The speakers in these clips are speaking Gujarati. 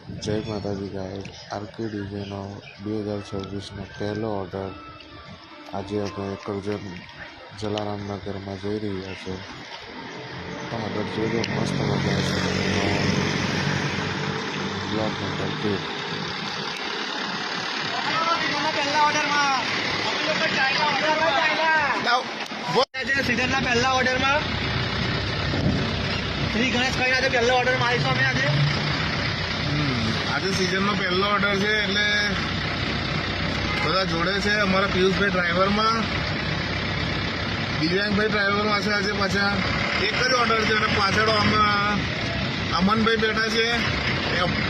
જય માતાજી ગાયક આરકે ડિઝાઇનો 2026નો પહેલો ઓર્ડર આજે અમે કરજણ જલારામનગરમાં જઈ રહ્યા છે. તો આગળ જોજો, મસ્ત મજા આવશે. Block number 2. સીઝનના પહેલા ઓર્ડરમાં શ્રી ગણેશ કહીને આજે પહેલો ઓર્ડર મારીશું અમે આજે સીઝનનો પહેલો ઓર્ડર છે એટલે બધા જોડે છે. અમારા પિયુષભાઈ ડ્રાઈવરમાં, દિવ્યાંગભાઈ ડ્રાઈવરમાં છે. આજે પાછા એક જ ઓર્ડર છે અને પાછળ અમનભાઈ બેઠા છે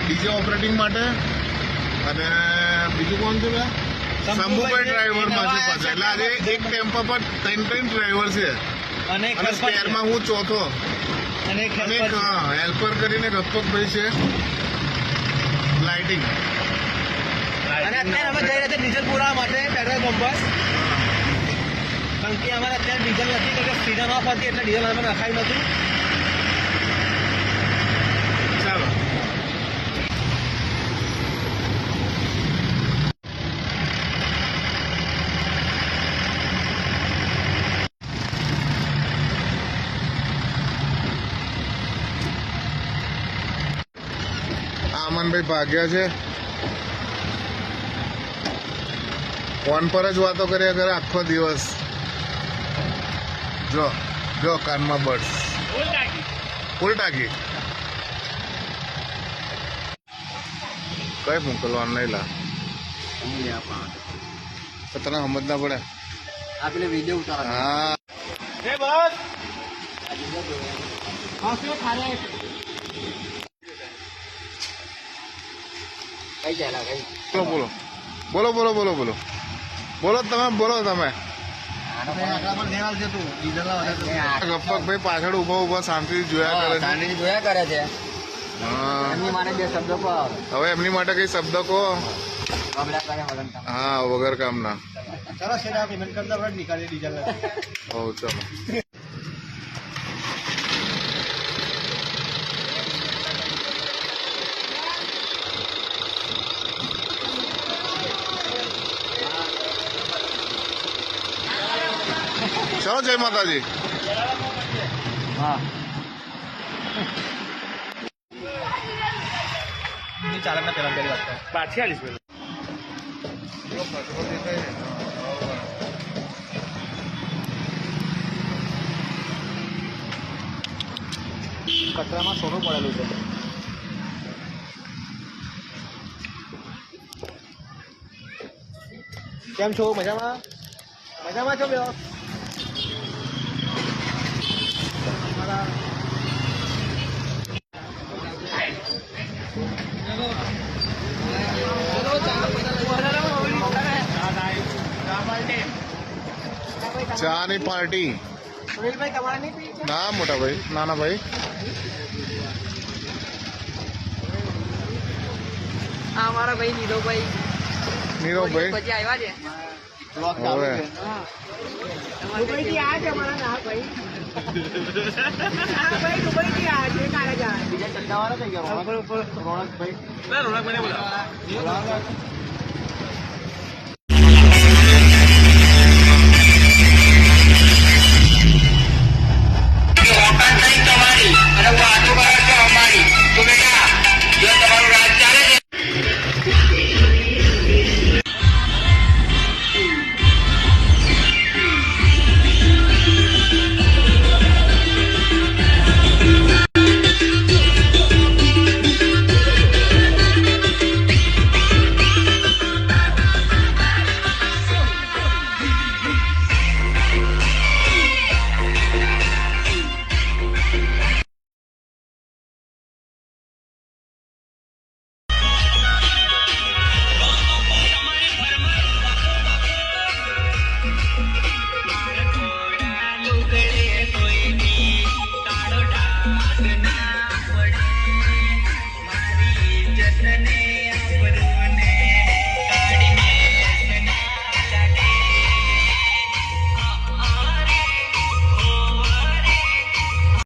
ડીજે ઓપરેટિંગ માટે, અને બીજું કોણ છે ભાઈ? શંભુભાઈ ડ્રાઈવરમાં છે પાછા. એટલે આજે એક ટેમ્પો પર 3 ડ્રાઈવર છે અને સ્પેરમાં હું ચોથો, અને હેલ્પર કરીને ગપ્પકભાઈ છે લાઇટિંગ. અને અત્યારે અમે જઈ રહ્યા છીએ ડીઝલ પુરાવા માટે પેટ્રોલ પંપ પર, કારણ કે અમારે અત્યારે ડીઝલ નથી, કારણ કે સીઝન ઓફ હતી એટલે ડીઝલ અમે નખાયું નતું. ચાલો અમનભાઈ ભાગ્યા છે, ફોન પર જ વાતો કર્યા કરે આખો દિવસ. જો જો કાનમાં બડ્સ ફૂલ ટાંકી કઈ મોકલવાનું નહીં લા, તો તને સમજ ના પડે. આપણે વિડીયો ઉતારો. હા બોલો બોલો બોલો બોલો બોલો બોલો તમે બોલો તમે. ગપ્પકભાઈ પાછળ ઉભા ઉભા શાંતિથી જોયા કરે છે. એમની માટે બે શબ્દો કહો. હવે એમની માટે કઈ શબ્દ કહો. હા, વગર કામના. સરસ છે, પેમેન્ટ કરતા નીકાળી ડીઝલ. હો ચલો. ચલો, જય માતાજી. હા, ચાલક ના પેલા પહેલી વાત પાછી આવીશ. કચરામાં સોનું પડેલું છે. કેમ છો? મજામાં? મજામાં છો? બેઓ ચા ની પાર્ટી. સુનિલભાઈ તમારે નહીં પી? ના મોટા ભાઈ, નાના ભાઈ. અમારા ભાઈ નીરવભાઈ નીરવભાઈ પછી આવ્યા છે. હવે દુબઈથી આવ્યા છે અમારા ના ભાઈ. હા ભાઈ, દુબઈથી આવ્યા છે. કાલે જાય બીજા ચંદાવાળા થઈ ગયા. રોણકભાઈ कोई भी ताड़ो डाक ना